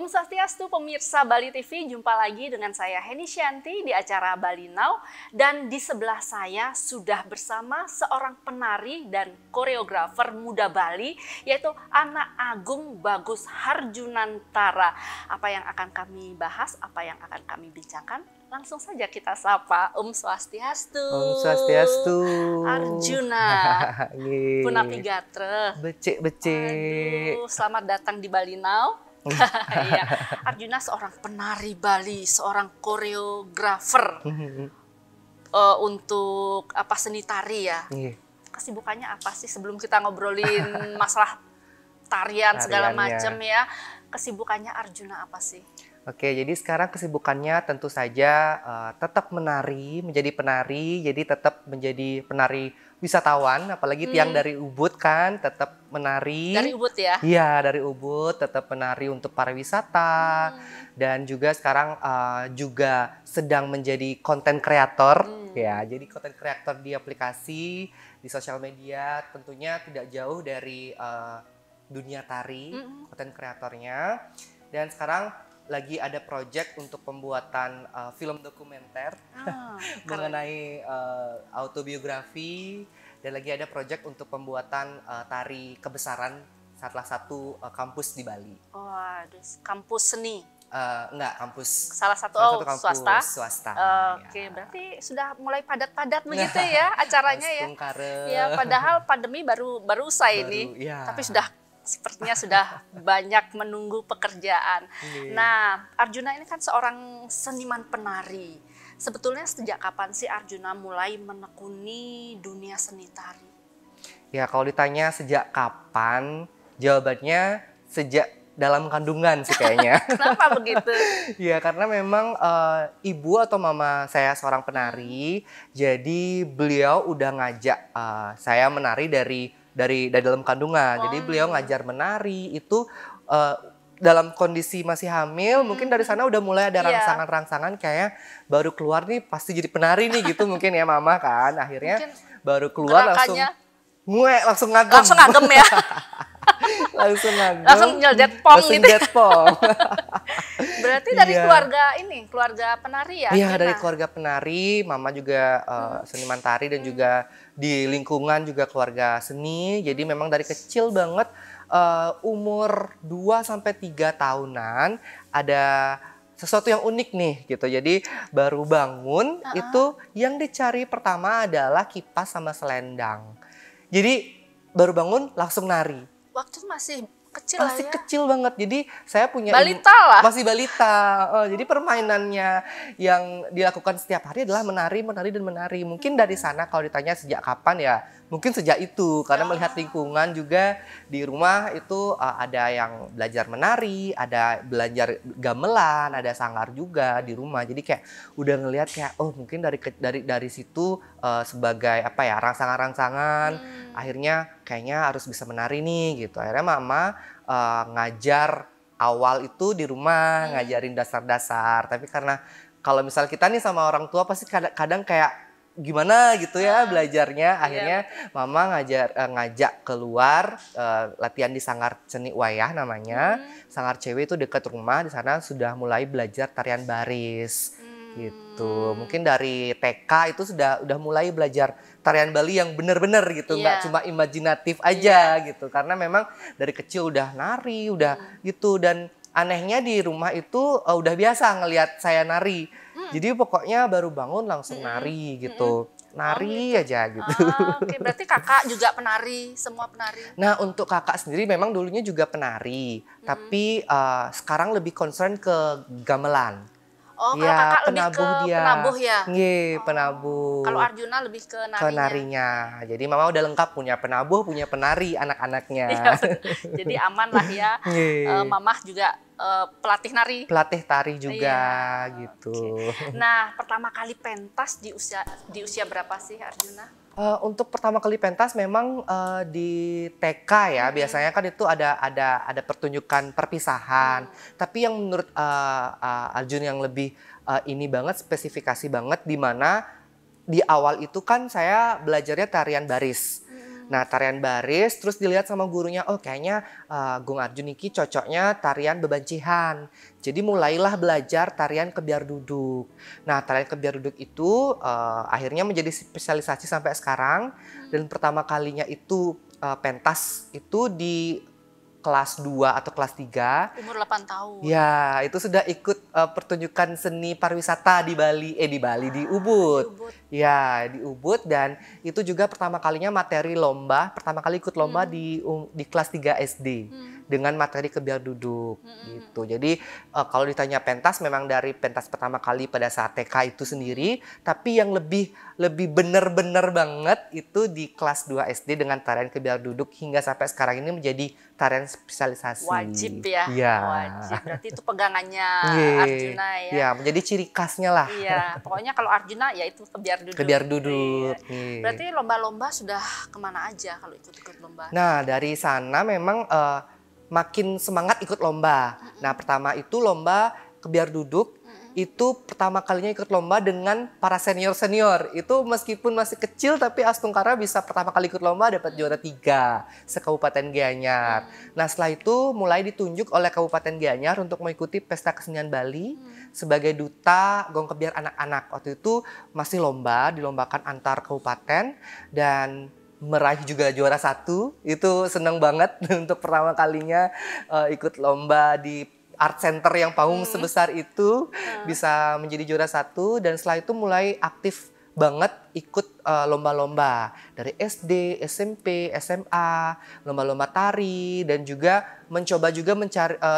Om Swastiastu pemirsa Bali TV, jumpa lagi dengan saya Heni Shanti di acara Bali Now. Dan di sebelah saya sudah bersama seorang penari dan koreografer muda Bali, yaitu Anak Agung Bagus Harjunantara. Apa yang akan kami bahas, apa yang akan kami bincangkan? Langsung saja kita sapa Om Swastiastu. Om Swastiastu. Arjuna. Punapi gatre. Becek-becek. Aduh, selamat datang di Bali Now. Ya, Arjuna seorang penari Bali, seorang koreografer untuk seni tari ya. Kesibukannya apa sih sebelum kita ngobrolin masalah tarian segala macam ya? Kesibukannya Arjuna apa sih? Oke, jadi sekarang kesibukannya tentu saja tetap menari, menjadi penari, jadi tetap menjadi penari wisatawan, apalagi tiang dari Ubud kan tetap menari. Dari Ubud ya? Iya, dari Ubud tetap menari untuk pariwisata dan juga sekarang juga sedang menjadi konten kreator ya. Jadi konten kreator di aplikasi, di sosial media tentunya tidak jauh dari dunia tari, konten kreatornya. Dan sekarang lagi ada project untuk pembuatan film dokumenter mengenai autobiografi, dan lagi ada project untuk pembuatan tari kebesaran salah satu kampus di Bali. Oh, kampus seni? Enggak, kampus. Salah satu kampus swasta. Oke, berarti sudah mulai padat-padat begitu ya acaranya ya. Ya, padahal pandemi baru usai ini, ya. Tapi sepertinya sudah banyak menunggu pekerjaan. Nah, Arjuna ini kan seorang seniman penari. Sebetulnya sejak kapan sih Arjuna mulai menekuni dunia seni tari? Ya, kalau ditanya sejak kapan, jawabannya sejak dalam kandungan sih kayaknya. Kenapa begitu? Ya, karena memang ibu atau mama saya seorang penari, jadi beliau udah ngajak saya menari dari dalam kandungan. Jadi beliau ngajar menari itu dalam kondisi masih hamil. Mungkin dari sana udah mulai ada rangsangan-rangsangan kayak baru keluar nih pasti jadi penari nih gitu mungkin ya mama kan. Akhirnya mungkin baru keluar langsung langsung ngagem ya. langsung nyedet pong gitu. Berarti dari keluarga penari ya? Iya, dari keluarga penari, mama juga seniman tari dan juga di lingkungan juga keluarga seni. Jadi memang dari kecil banget umur 2-3 tahunan ada sesuatu yang unik nih gitu. Jadi baru bangun itu yang dicari pertama adalah kipas sama selendang. Jadi baru bangun langsung nari. Waktu masih kecil kecil banget. Jadi saya punya balita lah. Masih balita. Jadi permainannya yang dilakukan setiap hari adalah menari. Mungkin dari sana kalau ditanya sejak kapan ya, mungkin sejak itu karena melihat lingkungan juga di rumah itu ada yang belajar menari, ada belajar gamelan, ada sanggar juga di rumah. Jadi kayak udah ngelihat kayak mungkin dari situ sebagai rangsangan-rangsangan. Akhirnya kayaknya harus bisa menari nih gitu. Akhirnya mama ngajar awal itu di rumah, ngajarin dasar-dasar. Tapi karena kalau misal kita nih sama orang tua pasti kadang kayak gimana gitu ya belajarnya. Akhirnya mama ngajak keluar latihan di Sanggar Seni Wayah namanya. Sanggar cewek itu dekat rumah, di sana sudah mulai belajar tarian baris. Gitu. Mungkin dari TK itu udah mulai belajar tarian Bali yang benar-benar gitu, nggak cuma imajinatif aja gitu. Karena memang dari kecil udah nari, udah gitu, dan anehnya di rumah itu udah biasa ngelihat saya nari. Jadi pokoknya baru bangun langsung nari gitu. Nari aja gitu. Oke, berarti kakak juga penari, semua penari. Nah, untuk kakak sendiri memang dulunya juga penari, tapi sekarang lebih concern ke gamelan. Oh, kalau kakak lebih ke penabuh ya? Iya, penabuh. Kalau Arjuna lebih ke narinya. Jadi mama udah lengkap, punya penabuh, punya penari anak-anaknya. Iya, jadi aman lah ya. Mamah juga pelatih nari. Pelatih tari juga gitu. Okay. Nah, pertama kali pentas di usia berapa sih Arjuna? Untuk pertama kali pentas memang di TK ya, biasanya kan itu ada pertunjukan perpisahan. Tapi yang menurut Arjun yang lebih ini banget, spesifikasi banget, di mana di awal itu kan saya belajarnya tarian baris. Nah, tarian baris terus dilihat sama gurunya, oh kayaknya Gung Arjun ini cocoknya tarian bebancihan. Jadi mulailah belajar tarian kebiar duduk. Nah, tarian kebiar duduk itu akhirnya menjadi spesialisasi sampai sekarang. Dan pertama kalinya itu pentas itu di kelas 2 atau kelas 3. Umur 8 tahun. Ya, itu sudah ikut pertunjukan seni pariwisata di Bali, di Ubud. Di Ubud. Ya, di Ubud, dan itu juga pertama kalinya materi lomba, pertama kali ikut lomba di kelas 3 SD dengan materi kebiar duduk gitu. Jadi kalau ditanya pentas, memang dari pentas pertama kali pada saat TK itu sendiri, tapi yang lebih benar-benar banget itu di kelas 2 SD dengan tarian kebiar duduk hingga sampai sekarang ini menjadi tarian spesialisasi. Wajib ya. Iya. Wajib. Berarti itu pegangannya Arjuna ya. Iya, menjadi ciri khasnya lah. Iya, pokoknya kalau Arjuna ya itu kebiar duduk. Kebiar duduk. Iya. Berarti lomba-lomba sudah kemana aja kalau ikut-ikut lomba? Nah, dari sana memang makin semangat ikut lomba. Nah, pertama itu lomba kebiar duduk. Itu pertama kalinya ikut lomba dengan para senior-senior. Itu meskipun masih kecil tapi Astungkara bisa pertama kali ikut lomba dapat juara 3 se-Kabupaten Gianyar. Nah, setelah itu mulai ditunjuk oleh Kabupaten Gianyar untuk mengikuti Pesta Kesenian Bali sebagai duta gong kebiar anak-anak. Waktu itu masih lomba, dilombakan antar kabupaten dan meraih juga juara 1. Itu senang banget untuk pertama kalinya ikut lomba di Art Center yang panggung sebesar itu, bisa menjadi juara 1, dan setelah itu mulai aktif banget ikut lomba-lomba dari SD, SMP, SMA, lomba-lomba tari, dan juga mencoba juga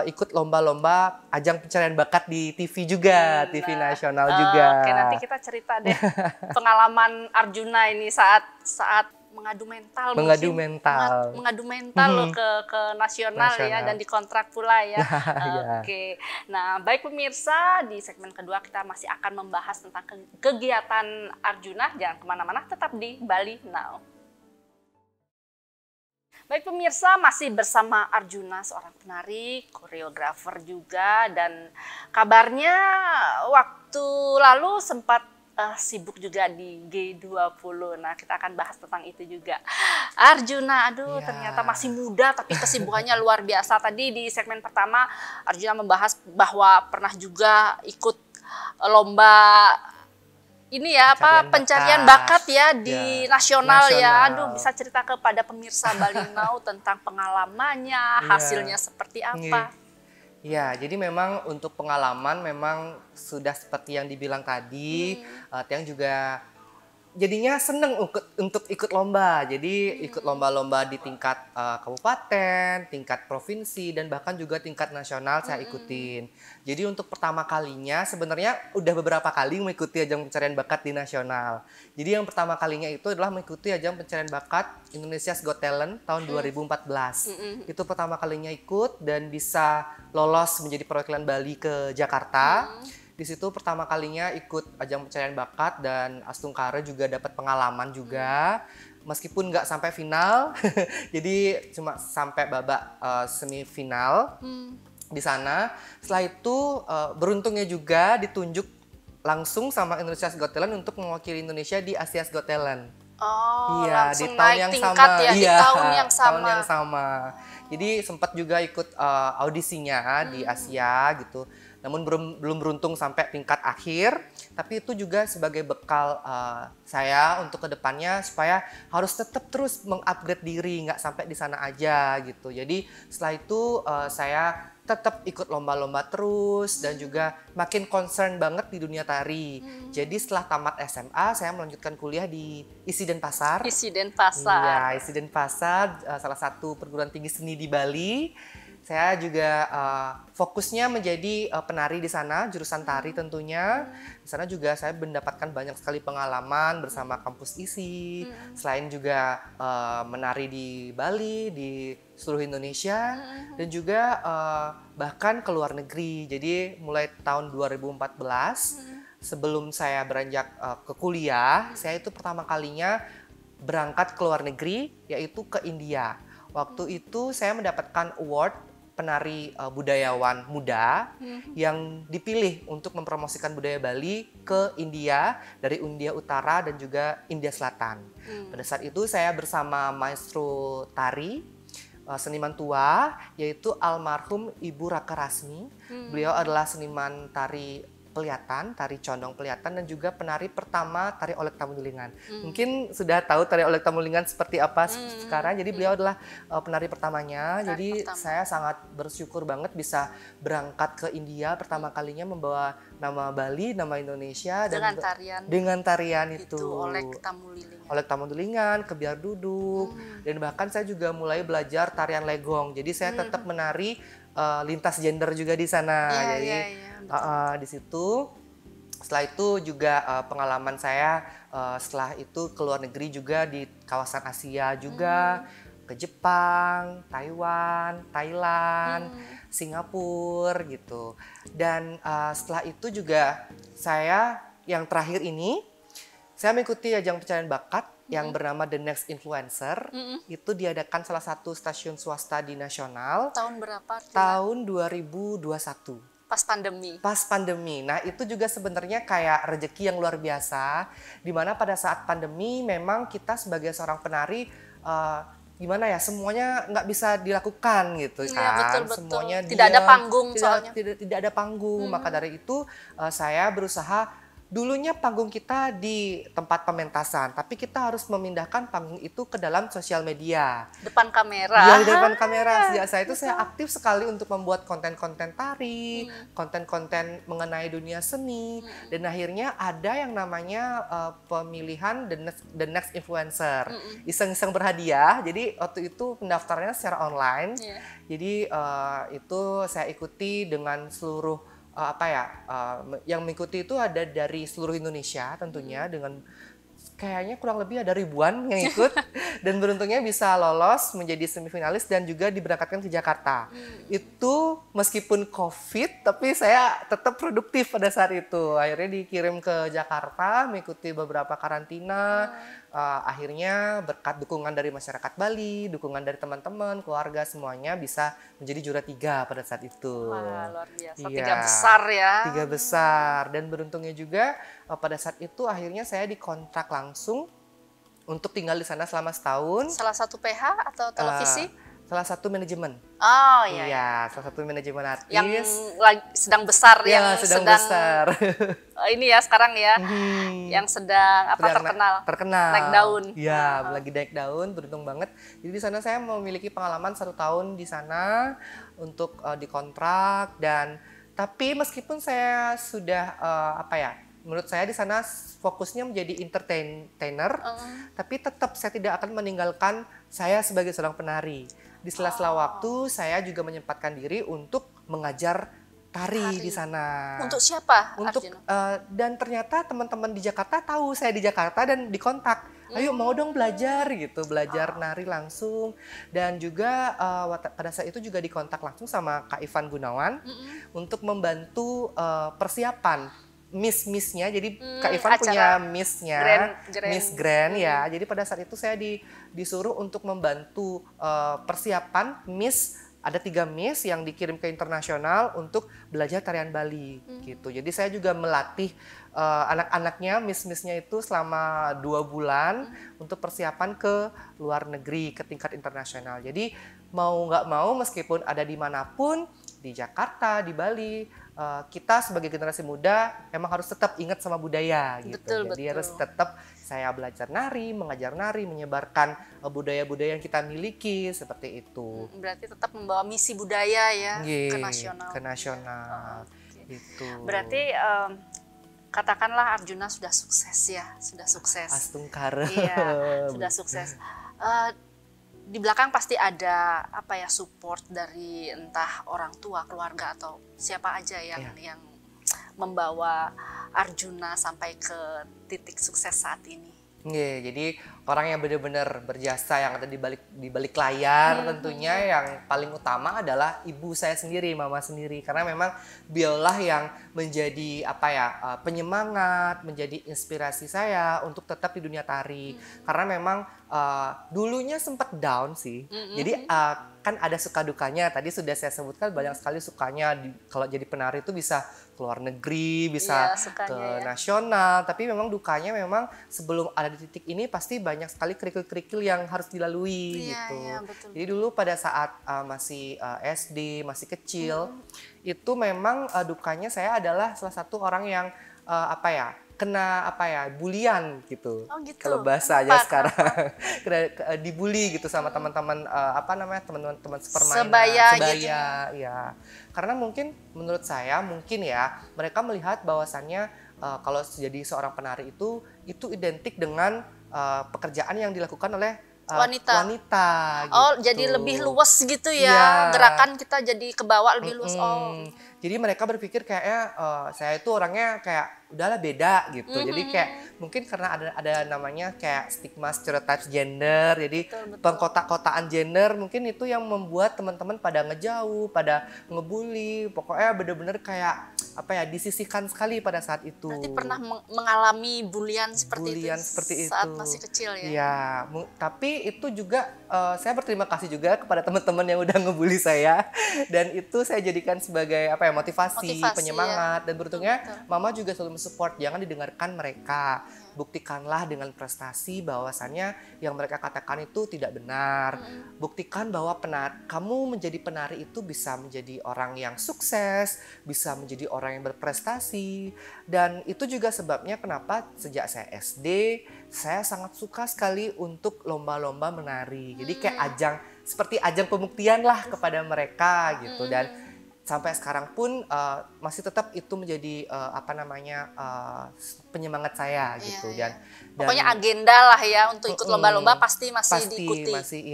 ikut lomba-lomba ajang pencarian bakat di TV juga, TV nasional juga. Oke, nanti kita cerita deh pengalaman Arjuna ini saat mengadu mental loh ke nasional ya, dan dikontrak pula ya. Oke. Nah, baik pemirsa, di segmen kedua kita masih akan membahas tentang kegiatan Arjuna. Jangan kemana-mana, tetap di Bali Now. Baik pemirsa, masih bersama Arjuna, seorang penari, koreografer juga, dan kabarnya waktu lalu sempat sibuk juga di G20. Nah, kita akan bahas tentang itu juga. Arjuna, ternyata masih muda tapi kesibukannya luar biasa. Tadi di segmen pertama Arjuna membahas bahwa pernah juga ikut lomba ini ya, pencarian bakat ya di nasional ya. Bisa cerita kepada pemirsa Bali Now tentang pengalamannya, hasilnya seperti apa? Ya, jadi memang untuk pengalaman memang sudah seperti yang dibilang tadi, Tiang juga jadinya seneng untuk ikut lomba. Jadi ikut lomba-lomba di tingkat kabupaten, tingkat provinsi, dan bahkan juga tingkat nasional saya ikutin. Jadi untuk pertama kalinya sebenarnya udah beberapa kali mengikuti ajang pencarian bakat di nasional. Jadi yang pertama kalinya itu adalah mengikuti ajang pencarian bakat Indonesia's Got Talent tahun 2014. Itu pertama kalinya ikut dan bisa lolos menjadi perwakilan Bali ke Jakarta. Di situ pertama kalinya ikut ajang pencarian bakat, dan Astungkara juga dapat pengalaman juga. Meskipun nggak sampai final, jadi cuma sampai babak semifinal di sana. Setelah itu beruntungnya juga ditunjuk langsung sama Indonesia's Got Talent untuk mewakili Indonesia di Asia's Got Talent. Oh, iya, langsung di tahun naik yang tingkat sama. Ya, di tahun yang sama. Tahun yang sama. Jadi sempat juga ikut audisinya di Asia gitu. Namun belum beruntung sampai tingkat akhir, tapi itu juga sebagai bekal saya untuk kedepannya supaya harus tetap terus mengupgrade diri, nggak sampai di sana aja gitu. Jadi setelah itu saya tetap ikut lomba-lomba terus dan juga makin concern banget di dunia tari. Jadi setelah tamat SMA saya melanjutkan kuliah di ISI Denpasar. ISI Denpasar. Iya, ISI Denpasar, salah satu perguruan tinggi seni di Bali. Saya juga fokusnya menjadi penari di sana, jurusan tari tentunya. Di sana juga saya mendapatkan banyak sekali pengalaman bersama kampus ISI. Selain juga menari di Bali, di seluruh Indonesia, dan juga bahkan ke luar negeri. Jadi mulai tahun 2014, sebelum saya beranjak ke kuliah, saya itu pertama kalinya berangkat ke luar negeri, yaitu ke India. Waktu itu saya mendapatkan award penari budayawan muda yang dipilih untuk mempromosikan budaya Bali ke India, dari India Utara dan juga India Selatan. Pada saat itu saya bersama maestro tari, seniman tua, yaitu almarhum Ibu Raka Rasmi. Beliau adalah seniman tari pelihatan, tari condong pelihatan, dan juga penari pertama tari Olek Tamulingan. Mungkin sudah tahu tari Olek Tamulingan seperti apa sekarang. Jadi beliau adalah penari pertamanya. Jadi saya sangat bersyukur banget bisa berangkat ke India pertama kalinya membawa nama Bali, nama Indonesia, dan dengan tarian itu Olek Tamulingan. Olek Tamulingan, Kebiar Duduk, dan bahkan saya juga mulai belajar tarian legong. Jadi saya tetap menari lintas gender juga di sana. Di situ, setelah itu juga pengalaman saya setelah itu ke luar negeri juga, di kawasan Asia juga, ke Jepang, Taiwan, Thailand, Singapura gitu. Dan setelah itu juga saya yang terakhir ini, saya mengikuti ajang pencarian bakat yang bernama The Next Influencer. Itu diadakan salah satu stasiun swasta di nasional. Tahun berapa? Tahun 2021. Pas pandemi. Pas pandemi. Nah, itu juga sebenarnya kayak rezeki yang luar biasa, di mana pada saat pandemi memang kita sebagai seorang penari gimana ya, semuanya nggak bisa dilakukan gitu kan. Betul. Semuanya tidak ada panggung soalnya. Tidak ada panggung. Maka dari itu saya berusaha. Dulunya panggung kita di tempat pementasan, tapi kita harus memindahkan panggung itu ke dalam sosial media. Depan kamera. Iya, di depan kamera. Sejak saya itu saya aktif sekali untuk membuat konten-konten tari, konten-konten mengenai dunia seni, dan akhirnya ada yang namanya pemilihan The Next Influencer. Iseng-iseng berhadiah, jadi waktu itu pendaftarannya secara online. Jadi itu saya ikuti dengan seluruh yang mengikuti itu ada dari seluruh Indonesia tentunya, dengan kayaknya kurang lebih ada ribuan yang ikut dan beruntungnya bisa lolos menjadi semifinalis dan juga diberangkatkan ke Jakarta. Itu meskipun COVID, tapi saya tetap produktif pada saat itu. Akhirnya dikirim ke Jakarta mengikuti beberapa karantina. Akhirnya berkat dukungan dari masyarakat Bali, dukungan dari teman-teman, keluarga, semuanya bisa menjadi juara 3 pada saat itu. Wah, luar biasa. 3 besar ya. 3 besar. Dan beruntungnya juga pada saat itu akhirnya saya dikontrak langsung untuk tinggal di sana selama setahun. Salah satu PH atau televisi? Salah satu manajemen. Oh iya. Salah satu manajemen artis. Yang lagi sedang besar, yang sedang besar. Ini ya sekarang ya, yang sedang terkenal. Naik daun. Iya, lagi naik daun, beruntung banget. Jadi di sana saya memiliki pengalaman 1 tahun di sana untuk dikontrak, dan tapi meskipun saya sudah menurut saya di sana fokusnya menjadi entertainer, tapi tetap saya tidak akan meninggalkan saya sebagai seorang penari. Di sela-sela waktu saya juga menyempatkan diri untuk mengajar tari di sana. Untuk siapa? Dan ternyata teman-teman di Jakarta tahu saya di Jakarta dan dikontak. Ayo mau dong belajar gitu, belajar nari langsung. Dan juga pada saat itu juga dikontak langsung sama Kak Ivan Gunawan untuk membantu persiapan Miss-nya. Jadi Kak Ivan punya Miss-nya, Miss Grand ya. Jadi pada saat itu saya disuruh untuk membantu persiapan Miss. Ada 3 Miss yang dikirim ke internasional untuk belajar tarian Bali gitu. Jadi saya juga melatih anak-anaknya, Miss-nya itu selama 2 bulan untuk persiapan ke luar negeri, ke tingkat internasional. Jadi mau nggak mau, meskipun ada dimanapun, di Jakarta, di Bali, kita sebagai generasi muda emang harus tetap ingat sama budaya gitu. Jadi harus tetap saya belajar nari, mengajar nari, menyebarkan budaya-budaya yang kita miliki seperti itu. Berarti tetap membawa misi budaya ya ke nasional. Ke nasional. Gitu. Berarti katakanlah Arjuna sudah sukses ya, sudah sukses. Astungkara. Iya, sudah sukses. Di belakang pasti ada support dari entah orang tua, keluarga, atau siapa aja yang membawa Arjuna sampai ke titik sukses saat ini. Jadi orang yang benar-benar berjasa yang ada di balik layar. Tentunya yang paling utama adalah ibu saya sendiri, mama sendiri, karena memang beliaulah yang menjadi penyemangat, menjadi inspirasi saya untuk tetap di dunia tari. Karena memang dulunya sempat down sih. Jadi kan ada suka dukanya. Tadi sudah saya sebutkan banyak sekali sukanya kalau jadi penari itu bisa ke luar negeri, bisa ke nasional. Tapi memang dukanya memang sebelum ada di titik ini pasti banyak sekali kerikil-kerikil yang harus dilalui gitu. Betul. Jadi dulu pada saat masih SD, masih kecil, itu memang dukanya saya adalah salah satu orang yang kena bulian gitu. Kalau bahasanya sekarang kena dibully gitu sama teman-teman teman-teman sepermainan sebaya gitu. Ya. Karena mungkin menurut saya mereka melihat bahwasannya kalau jadi seorang penari itu identik dengan pekerjaan yang dilakukan oleh wanita gitu. Jadi lebih luas gitu ya. Gerakan kita jadi kebawa lebih luas. Jadi mereka berpikir kayaknya saya itu orangnya kayak udahlah beda gitu. Jadi kayak mungkin karena ada namanya kayak stigma stereotype gender. Jadi pengkotak-kotaan gender mungkin itu yang membuat teman-teman pada ngejauh, pada ngebully. Pokoknya bener-bener kayak disisihkan sekali pada saat itu. Berarti pernah mengalami bulian seperti itu saat masih kecil ya? Iya, tapi itu juga saya berterima kasih juga kepada teman-teman yang udah ngebully saya. Dan itu saya jadikan sebagai motivasi penyemangat. Dan beruntungnya mama juga selalu mensupport, jangan didengarkan mereka. Buktikanlah dengan prestasi bahwasannya yang mereka katakan itu tidak benar. Buktikan bahwa kamu menjadi penari itu bisa menjadi orang yang sukses, bisa menjadi orang yang berprestasi. Dan itu juga sebabnya kenapa sejak saya SD, saya sangat suka sekali untuk lomba-lomba menari. Jadi kayak seperti ajang pembuktian lah kepada mereka gitu. Dan sampai sekarang pun masih tetap itu menjadi penyemangat saya gitu. Dan pokoknya agenda lah ya untuk ikut lomba-lomba pasti diikuti.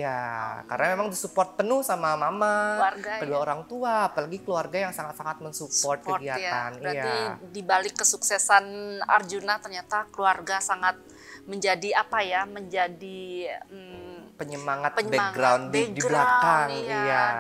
Karena memang disupport penuh sama mama, kedua orang tua, apalagi keluarga yang sangat-sangat mensupport kegiatan. Berarti di balik kesuksesan Arjuna ternyata keluarga sangat menjadi penyemangat background di belakang,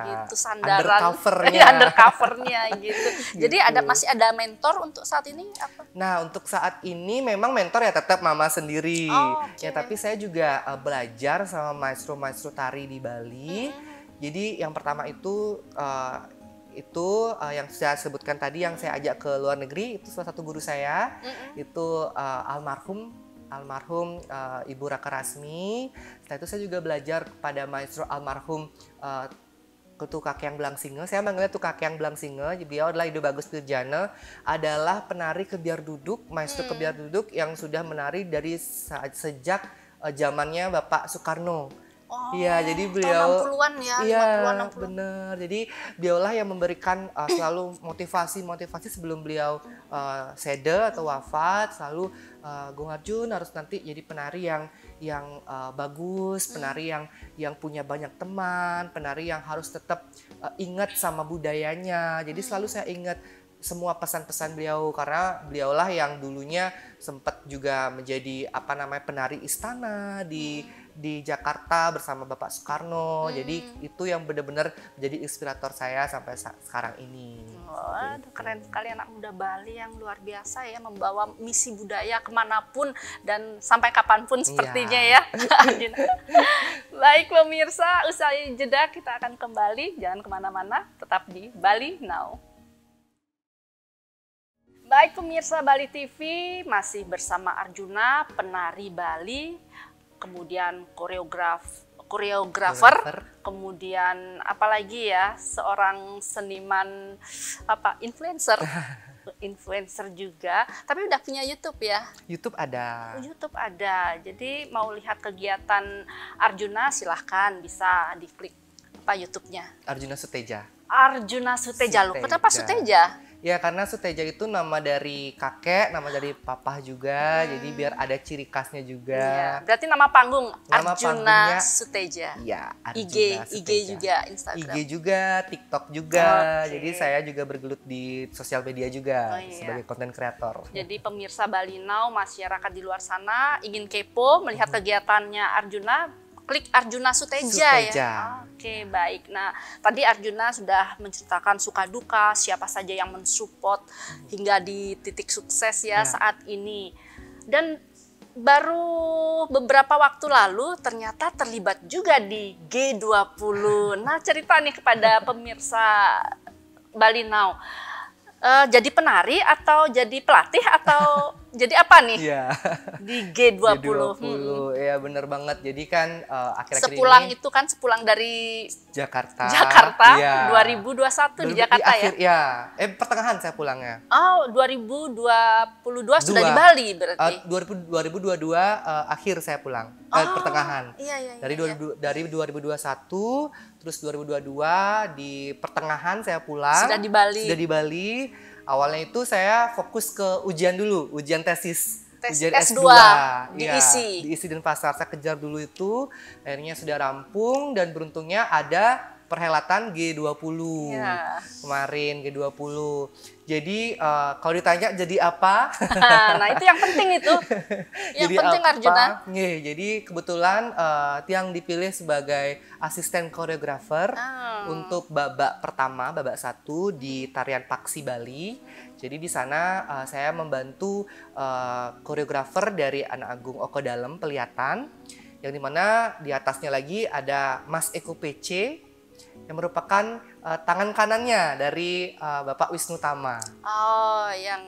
gitu, sandaran undercovernya gitu. Jadi masih ada mentor untuk saat ini apa? Nah, untuk saat ini memang mentor ya tetap mama sendiri. Ya, tapi saya juga belajar sama maestro-maestro tari di Bali. Jadi yang pertama itu yang saya sebutkan tadi, yang saya ajak ke luar negeri, itu salah satu guru saya, itu almarhum Ibu Raka Rasmi. Setelah itu saya juga belajar kepada maestro almarhum Tu Kakyang Blangsinge. Saya manggilnya Tu Kakyang Blangsinge. Beliau adalah Ido Bagus Pirjana, adalah penari kebiar duduk, maestro kebiar duduk yang sudah menari dari sejak zamannya Bapak Soekarno. Iya, jadi beliau 60-an ya, iya, 50-an, 60-an. bener. Jadi beliaulah yang memberikan selalu motivasi sebelum beliau sede atau wafat, selalu Gung Arjun harus nanti jadi penari yang bagus, penari yang punya banyak teman, penari yang harus tetap ingat sama budayanya. Jadi selalu saya ingat semua pesan-pesan beliau, karena beliaulah yang dulunya sempat juga menjadi penari istana di Jakarta bersama Bapak Soekarno. Jadi itu yang benar-benar menjadi inspirator saya sampai sekarang ini. Keren sekali anak muda Bali yang luar biasa ya, membawa misi budaya kemanapun dan sampai kapanpun sepertinya ya. Baik pemirsa, usai jeda kita akan kembali, jangan kemana-mana, tetap di Bali Now. Baik pemirsa Bali TV, masih bersama Arjuna, penari Bali, kemudian koreografer, kemudian apalagi ya, seorang seniman influencer juga, tapi udah punya YouTube ya? YouTube ada. YouTube ada. Jadi mau lihat kegiatan Arjuna silahkan bisa diklik YouTube-nya. Arjuna Suteja. Arjuna Suteja. Loh, kenapa Suteja? Ya, karena Suteja itu nama dari kakek, nama dari papa juga, jadi biar ada ciri khasnya juga. Iya. Berarti nama panggung Nama Arjuna panggungnya, Suteja. iya, IG Arjuna Suteja. juga, Instagram. IG juga, TikTok juga. Oke. Jadi saya juga bergelut di sosial media juga Oh, iya. sebagai konten kreator. Jadi pemirsa Bali Now, masyarakat di luar sana ingin kepo melihat kegiatannya Arjuna, klik Arjuna Suteja, Suteja. ya. Oke, baik. Nah, tadi Arjuna sudah menceritakan suka duka, siapa saja yang mensupport hingga di titik sukses ya saat ini. Dan baru beberapa waktu lalu ternyata terlibat juga di G20. Nah, cerita nih kepada pemirsa Bali Now. Jadi penari atau jadi pelatih atau jadi apa nih Iya. di G20? G20, ya bener banget. Jadi kan akhir-akhir Sepulang ini itu kan sepulang dari Jakarta. Jakarta, Iya. 2021 di Di Jakarta akhir, ya? ya. Pertengahan saya pulangnya. Oh, 2022 sudah di Bali berarti. 2022 akhir saya pulang. Pertengahan. Iya. Dari 2021 terus 2022 di pertengahan saya pulang. Sudah di Bali. Sudah di Bali. Awalnya itu saya fokus ke ujian dulu, ujian tesis. Ujian S2 diisi. Diisi dan pasar. Saya kejar dulu itu, akhirnya sudah rampung dan beruntungnya ada perhelatan G20 kemarin G20. Jadi kalau ditanya jadi apa? Nah itu yang penting itu. Yang jadi penting apa? Arjuna. Jadi kebetulan Tiang dipilih sebagai asisten koreografer untuk babak pertama, babak 1 di tarian Paksi Bali. Jadi di sana saya membantu koreografer dari Anak Agung Oko Dalem Pelihatan, yang dimana di atasnya lagi ada Mas Eko PC yang merupakan tangan kanannya dari Bapak Wisnu Tama. Oh, yang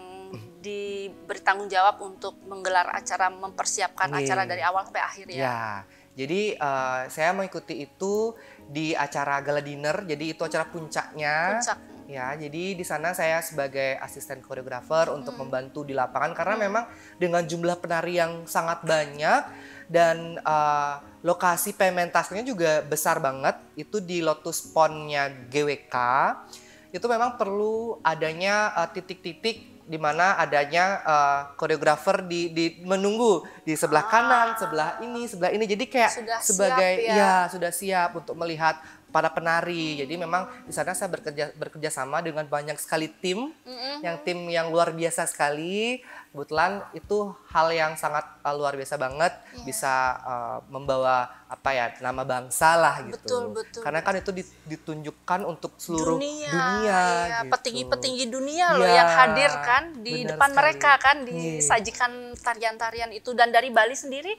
diberi tanggung jawab untuk menggelar acara, mempersiapkan acara dari awal sampai akhir ya. Ya, jadi saya mengikuti itu di acara gala dinner. Jadi itu acara puncaknya. Ya, jadi di sana saya sebagai asisten koreografer untuk membantu di lapangan karena memang dengan jumlah penari yang sangat banyak dan lokasi pementasnya juga besar banget, itu di Lotus Pond-nya GWK. Itu memang perlu adanya titik-titik di mana adanya koreografer di menunggu di sebelah kanan, sebelah ini. Jadi kayak sudah sebagai siap, ya. Sudah siap untuk melihat para penari. Jadi memang di sana saya bekerja sama dengan banyak sekali tim, yang luar biasa sekali. Kebetulan itu hal yang sangat luar biasa banget, bisa membawa nama bangsa lah gitu. Betul. Karena kan itu ditunjukkan untuk seluruh dunia ya, gitu. petinggi-petinggi dunia loh yang hadir kan di depan sekali. mereka kan, disajikan tarian-tarian itu. Dan dari Bali sendiri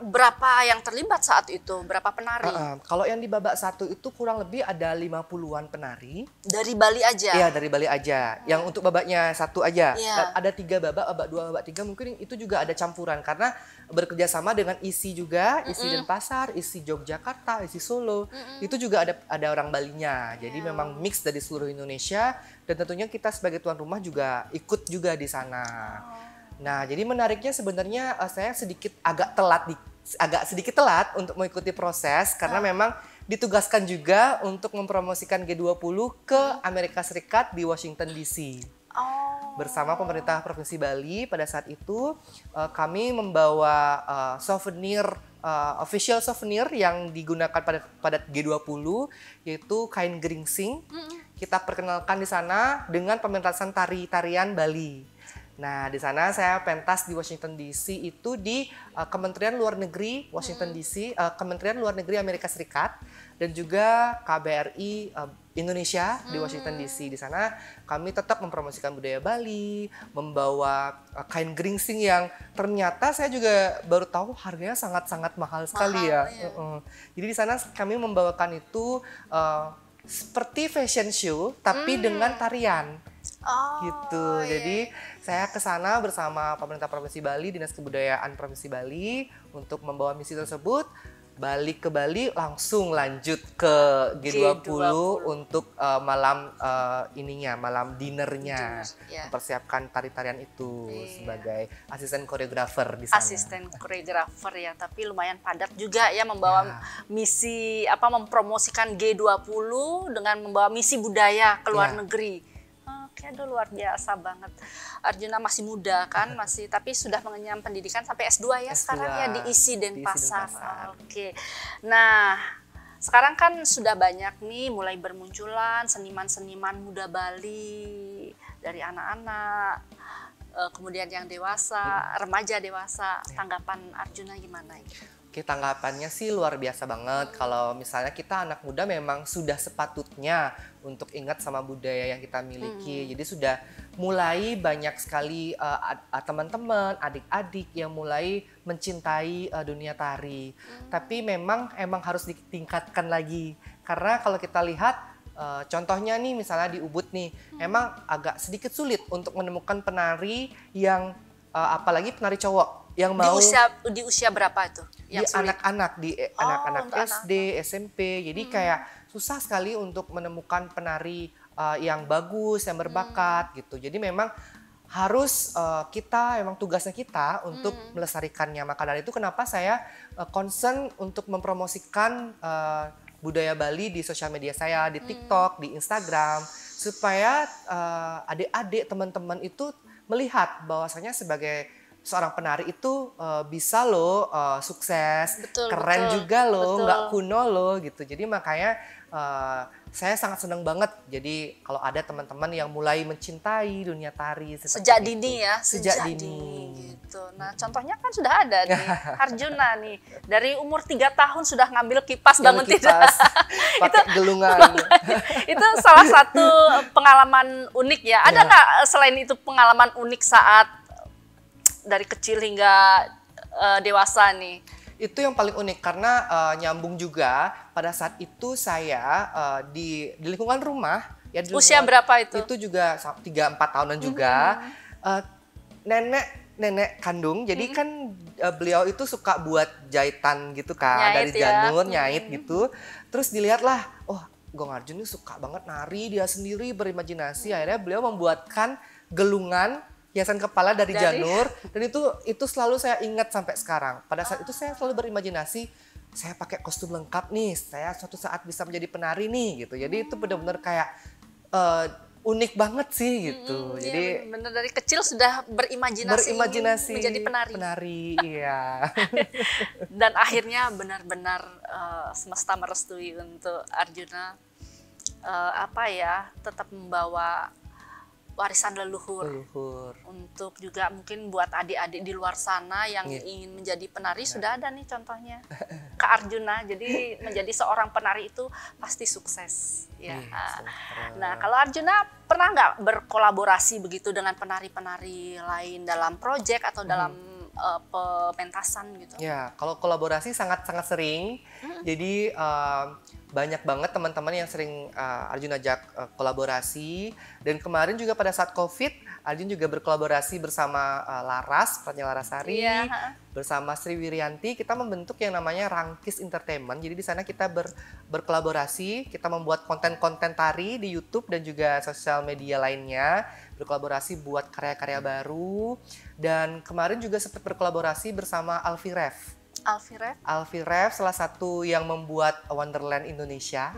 berapa yang terlibat saat itu? Berapa penari? Kalau yang di babak 1 itu kurang lebih ada 50-an penari. Dari Bali aja? Iya, dari Bali aja. Yang untuk babaknya 1 aja. Yeah. Ada 3 babak, babak 2, babak 3 mungkin itu juga ada campuran. Karena bekerja sama dengan ISI juga, ISI Denpasar, ISI Yogyakarta, ISI Solo. Itu juga ada orang Balinya. Jadi memang mix dari seluruh Indonesia. Dan tentunya kita sebagai tuan rumah juga ikut juga di sana. Nah, jadi menariknya sebenarnya saya agak sedikit telat untuk mengikuti proses karena memang ditugaskan juga untuk mempromosikan G20 ke Amerika Serikat di Washington DC. Bersama pemerintah Provinsi Bali pada saat itu kami membawa official souvenir yang digunakan pada G20 yaitu kain geringsing. Kita perkenalkan di sana dengan pementasan tarian Bali. Nah, di sana saya pentas di Washington DC itu di Kementerian Luar Negeri Washington DC, Kementerian Luar Negeri Amerika Serikat, dan juga KBRI Indonesia di Washington DC. Di sana kami tetap mempromosikan budaya Bali, membawa kain geringsing yang ternyata saya juga baru tahu harganya sangat-sangat mahal sekali ya. Jadi di sana kami membawakan itu seperti fashion show tapi dengan tarian. Gitu. Jadi saya ke sana bersama pemerintah Provinsi Bali, Dinas Kebudayaan Provinsi Bali untuk membawa misi tersebut. Balik ke Bali langsung lanjut ke G20 untuk malam malam dinernya. Mempersiapkan tari-tarian itu sebagai asisten koreografer di sana. Asisten koreografer ya, tapi lumayan padat juga ya membawa misi mempromosikan G20 dengan membawa misi budaya ke luar negeri. Oke, aduh luar biasa banget. Arjuna masih muda kan, tapi sudah mengenyam pendidikan sampai S2 ya S2, sekarang ya di ISI Denpasar. Denpasar. Oke. Nah, sekarang kan sudah banyak nih mulai bermunculan seniman-seniman muda Bali dari anak-anak, kemudian yang dewasa, remaja dewasa. Tanggapan Arjuna gimana ini? Oke, tanggapannya sih luar biasa banget. Kalau misalnya kita anak muda memang sudah sepatutnya untuk ingat sama budaya yang kita miliki. Jadi sudah mulai banyak sekali teman-teman, adik-adik yang mulai mencintai dunia tari. Tapi emang harus ditingkatkan lagi. Karena kalau kita lihat contohnya nih misalnya di Ubud nih, emang agak sedikit sulit untuk menemukan penari yang apalagi penari cowok yang mau di usia berapa itu? Di anak-anak, anak-anak SD, SMP. Jadi kayak susah sekali untuk menemukan penari yang bagus, yang berbakat gitu. Jadi memang harus tugasnya kita untuk melestarikannya. Maka dari itu kenapa saya concern untuk mempromosikan budaya Bali di sosial media saya, di TikTok, di Instagram, supaya adik-adik, teman-teman itu melihat bahwasanya sebagai seorang penari itu bisa loh sukses, keren juga loh, nggak kuno loh gitu. Jadi makanya saya sangat senang banget. Jadi kalau ada teman-teman yang mulai mencintai dunia tari sejak dini ya, sejak dini gitu. Nah contohnya kan sudah ada nih Arjuna nih dari umur 3 tahun sudah ngambil kipas bangun tidur, pakai gelungan. Itu salah satu pengalaman unik ya. Ada nggak selain itu pengalaman unik saat dari kecil hingga dewasa nih? Itu yang paling unik karena nyambung juga pada saat itu saya di lingkungan rumah ya. Usia berapa itu? Itu juga 3-4 tahunan juga. Nenek kandung, jadi kan beliau itu suka buat jahitan gitu kan, dari janur nyait gitu. Terus dilihatlah, oh Gong Arjun ini suka banget nari, dia sendiri berimajinasi. Akhirnya beliau membuatkan gelungan hiasan kepala dari janur, dan itu selalu saya ingat sampai sekarang. Pada saat itu saya selalu berimajinasi, saya pakai kostum lengkap nih, saya suatu saat bisa menjadi penari nih gitu. Jadi itu benar-benar kayak unik banget sih gitu. Jadi benar dari kecil sudah berimajinasi menjadi penari. Iya. Dan akhirnya benar-benar semesta merestui untuk Arjuna tetap membawa warisan leluhur. Untuk juga mungkin buat adik-adik di luar sana yang ingin menjadi penari, sudah ada nih contohnya Kak Arjuna. Jadi menjadi seorang penari itu pasti sukses ya. Nah kalau Arjuna pernah nggak berkolaborasi begitu dengan penari-penari lain dalam proyek atau dalam pementasan gitu? Ya, kalau kolaborasi sangat-sangat sering. Jadi banyak banget teman-teman yang sering Arjun ajak kolaborasi. Dan kemarin juga pada saat COVID, Arjun juga berkolaborasi bersama Laras, Pratnya Larasari, bersama Sri Wiryanti. Kita membentuk yang namanya Rangkis Entertainment. Jadi di sana kita berkolaborasi, kita membuat konten-konten tari di YouTube dan juga sosial media lainnya. Berkolaborasi buat karya-karya baru. Dan kemarin juga sempat berkolaborasi bersama Alfie Ref. Alfie Ref salah satu yang membuat Wonderland Indonesia.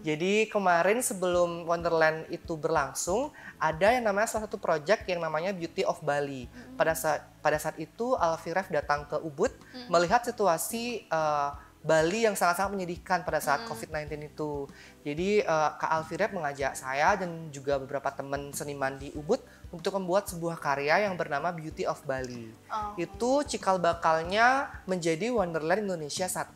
Jadi kemarin sebelum Wonderland itu berlangsung, ada yang namanya salah satu project yang namanya Beauty of Bali. Pada saat itu Alfie Ref datang ke Ubud melihat situasi Bali yang sangat-sangat menyedihkan pada saat COVID-19 itu. Jadi Kak Alfie Ref mengajak saya dan juga beberapa teman seniman di Ubud untuk membuat sebuah karya yang bernama Beauty of Bali. Itu cikal bakalnya menjadi Wonderland Indonesia 1.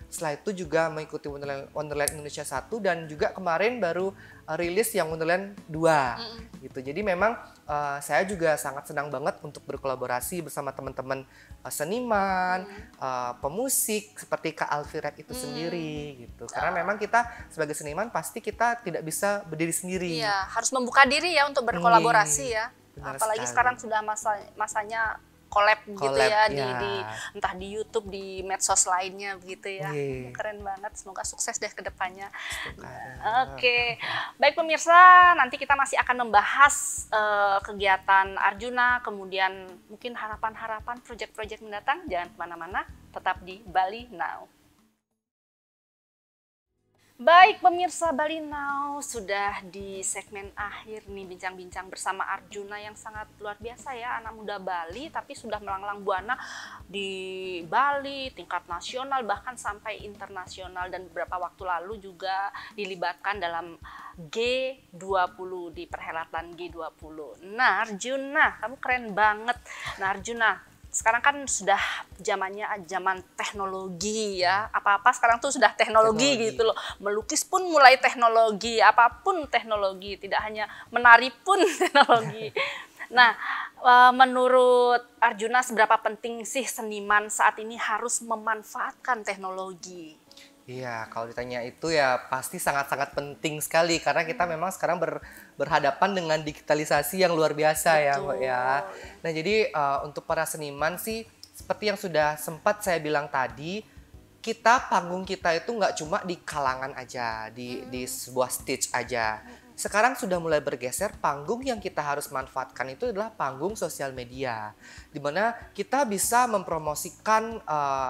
Setelah itu juga mengikuti Wonderland Indonesia 1 dan juga kemarin baru rilis yang Wonderland 2 gitu. Jadi memang saya juga sangat senang banget untuk berkolaborasi bersama teman-teman seniman, pemusik seperti Kak Alfie Ref itu sendiri gitu. Karena memang kita sebagai seniman pasti kita tidak bisa berdiri sendiri. Iya, harus membuka diri ya untuk berkolaborasi ya. Apalagi sekali. Sekarang sudah masanya collab gitu ya, entah di YouTube, di medsos lainnya begitu ya. Keren banget, semoga sukses deh ke depannya. Oke. Baik pemirsa, nanti kita masih akan membahas kegiatan Arjuna, kemudian mungkin harapan-harapan proyek-proyek mendatang. Jangan kemana-mana, tetap di Bali Now. Baik pemirsa Bali Now, sudah di segmen akhir nih bincang-bincang bersama Arjuna yang sangat luar biasa ya, anak muda Bali tapi sudah melanglang buana di Bali, tingkat nasional bahkan sampai internasional, dan beberapa waktu lalu juga dilibatkan dalam G20 di perhelatan G20. Nah Arjuna, kamu keren banget. Nah Arjuna, sekarang kan sudah zamannya zaman teknologi ya, apa-apa sekarang tuh sudah teknologi gitu loh. Melukis pun mulai teknologi, apapun teknologi, tidak hanya menari pun teknologi. Nah, menurut Arjuna seberapa penting sih seniman saat ini harus memanfaatkan teknologi? Iya, kalau ditanya itu ya pasti sangat-sangat penting sekali karena kita memang sekarang berhadapan dengan digitalisasi yang luar biasa. Betul. Ya Mbak ya. Nah jadi untuk para seniman sih seperti yang sudah sempat saya bilang tadi, panggung kita itu nggak cuma di kalangan aja, di sebuah stage aja. Sekarang sudah mulai bergeser, panggung yang kita harus manfaatkan itu adalah panggung sosial media. Di mana kita bisa mempromosikan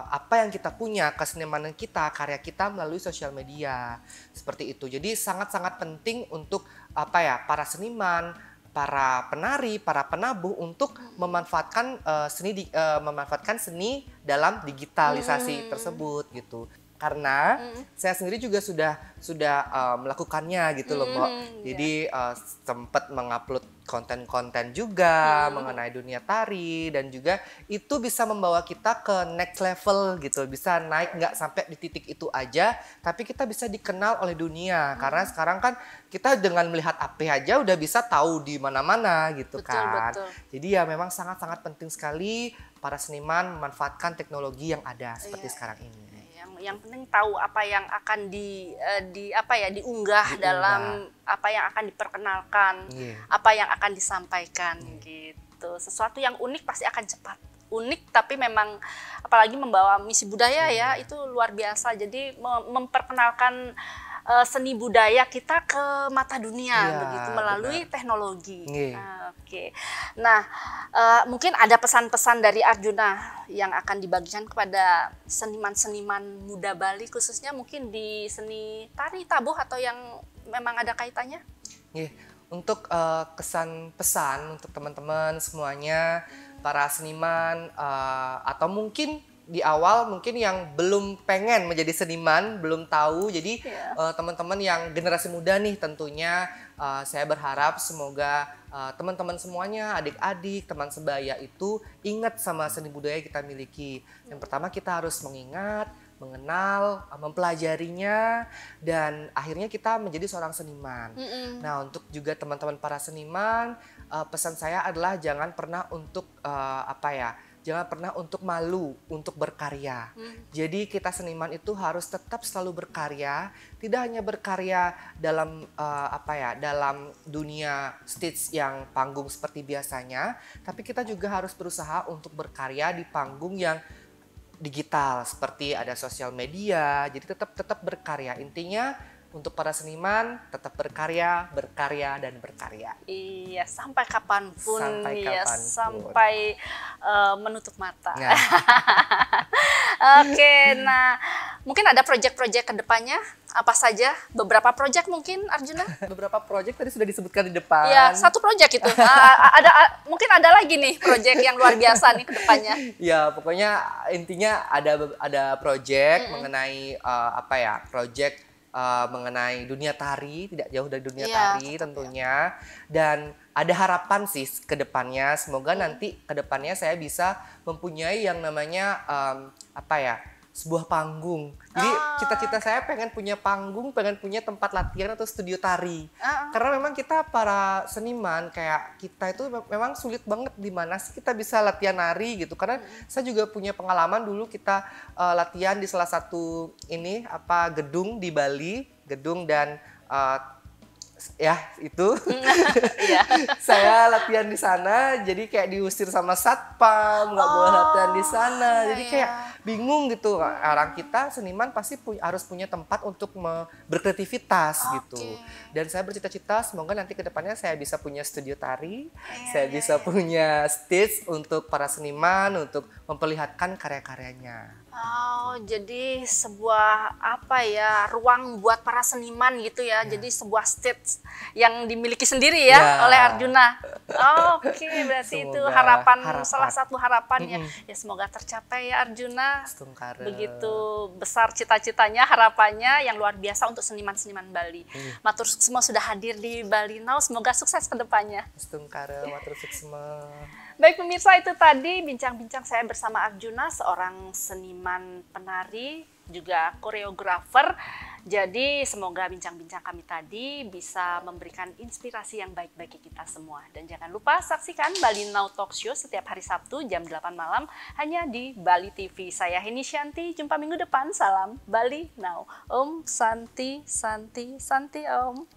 apa yang kita punya, kesenimanan kita, karya kita melalui sosial media. Seperti itu. Jadi sangat-sangat penting untuk para seniman, para penari, para penabuh untuk memanfaatkan seni dalam digitalisasi tersebut gitu. Karena saya sendiri juga sudah melakukannya gitu loh Mbak. Jadi sempat mengupload konten-konten juga mengenai dunia tari, dan juga itu bisa membawa kita ke next level gitu, bisa naik nggak sampai di titik itu aja, tapi kita bisa dikenal oleh dunia. Karena sekarang kan kita dengan melihat HP aja udah bisa tahu di mana-mana gitu. Betul, kan. Betul. Jadi ya memang sangat-sangat penting sekali para seniman memanfaatkan teknologi yang ada seperti sekarang ini. Yang penting tahu apa yang akan diunggah dalam apa yang akan diperkenalkan, apa yang akan disampaikan gitu. Sesuatu yang unik pasti akan cepat. Unik tapi memang apalagi membawa misi budaya ya, itu luar biasa. Jadi memperkenalkan seni budaya kita ke mata dunia begitu melalui teknologi. Oke. Nah, mungkin ada pesan-pesan dari Arjuna yang akan dibagikan kepada seniman-seniman muda Bali, khususnya mungkin di seni tari, tabuh, atau yang memang ada kaitannya? Untuk kesan pesan untuk teman-teman semuanya, para seniman atau mungkin di awal mungkin yang belum pengen menjadi seniman, belum tahu. Jadi teman-teman yang generasi muda nih tentunya saya berharap semoga teman-teman semuanya, adik-adik, teman sebaya itu ingat sama seni budaya kita miliki. Yang pertama kita harus mengingat, mengenal, mempelajarinya, dan akhirnya kita menjadi seorang seniman. Nah untuk juga teman-teman para seniman, pesan saya adalah jangan pernah untuk jangan pernah untuk malu untuk berkarya. Jadi kita seniman itu harus tetap selalu berkarya, tidak hanya berkarya dalam dalam dunia stage yang panggung seperti biasanya, tapi kita juga harus berusaha untuk berkarya di panggung yang digital seperti ada sosial media. Jadi tetap berkarya. Intinya untuk para seniman tetap berkarya, dan berkarya. Iya, sampai kapanpun. Sampai menutup mata. Nah. Oke, nah mungkin ada proyek-proyek kedepannya apa saja? Beberapa proyek mungkin, Arjuna? Beberapa proyek tadi sudah disebutkan di depan. Ya, satu proyek itu. Mungkin ada lagi nih proyek yang luar biasa nih kedepannya. Ya, pokoknya intinya ada proyek mengenai proyek mengenai dunia tari, tidak jauh dari dunia tari tentunya. Dan ada harapan sih ke depannya, semoga nanti ke depannya saya bisa mempunyai yang namanya sebuah panggung. Jadi cita-cita saya pengen punya panggung, pengen punya tempat latihan atau studio tari. Karena memang kita para seniman kayak kita itu memang sulit banget di mana sih kita bisa latihan nari gitu. Karena saya juga punya pengalaman dulu kita latihan di salah satu gedung di Bali, dan itu saya latihan di sana, jadi kayak diusir sama satpam, nggak boleh latihan di sana. Jadi kayak bingung gitu. Orang kita seniman pasti harus punya tempat untuk berkreativitas gitu. Dan saya bercita-cita semoga nanti ke depannya saya bisa punya studio tari, saya bisa punya stage untuk para seniman untuk memperlihatkan karya-karyanya. Oh, jadi sebuah apa ya, ruang buat para seniman gitu ya. Jadi sebuah stage yang dimiliki sendiri ya oleh Arjuna. Oke, berarti itu harapan, salah satu harapannya. Ya semoga tercapai ya Arjuna. Begitu besar cita-citanya, harapannya yang luar biasa untuk seniman-seniman Bali. Matur semua sudah hadir di Bali Now, semoga sukses ke depannya. Stungkara, matur suksema. Baik pemirsa, itu tadi bincang-bincang saya bersama Arjuna, seorang seniman penari, juga koreografer. Jadi semoga bincang-bincang kami tadi bisa memberikan inspirasi yang baik bagi kita semua. Dan jangan lupa saksikan Bali Now Talk Show setiap hari Sabtu jam 8 malam hanya di Bali TV. Saya Heni Shanti, jumpa minggu depan. Salam Bali Now. Om Santi, Santi, Santi Om.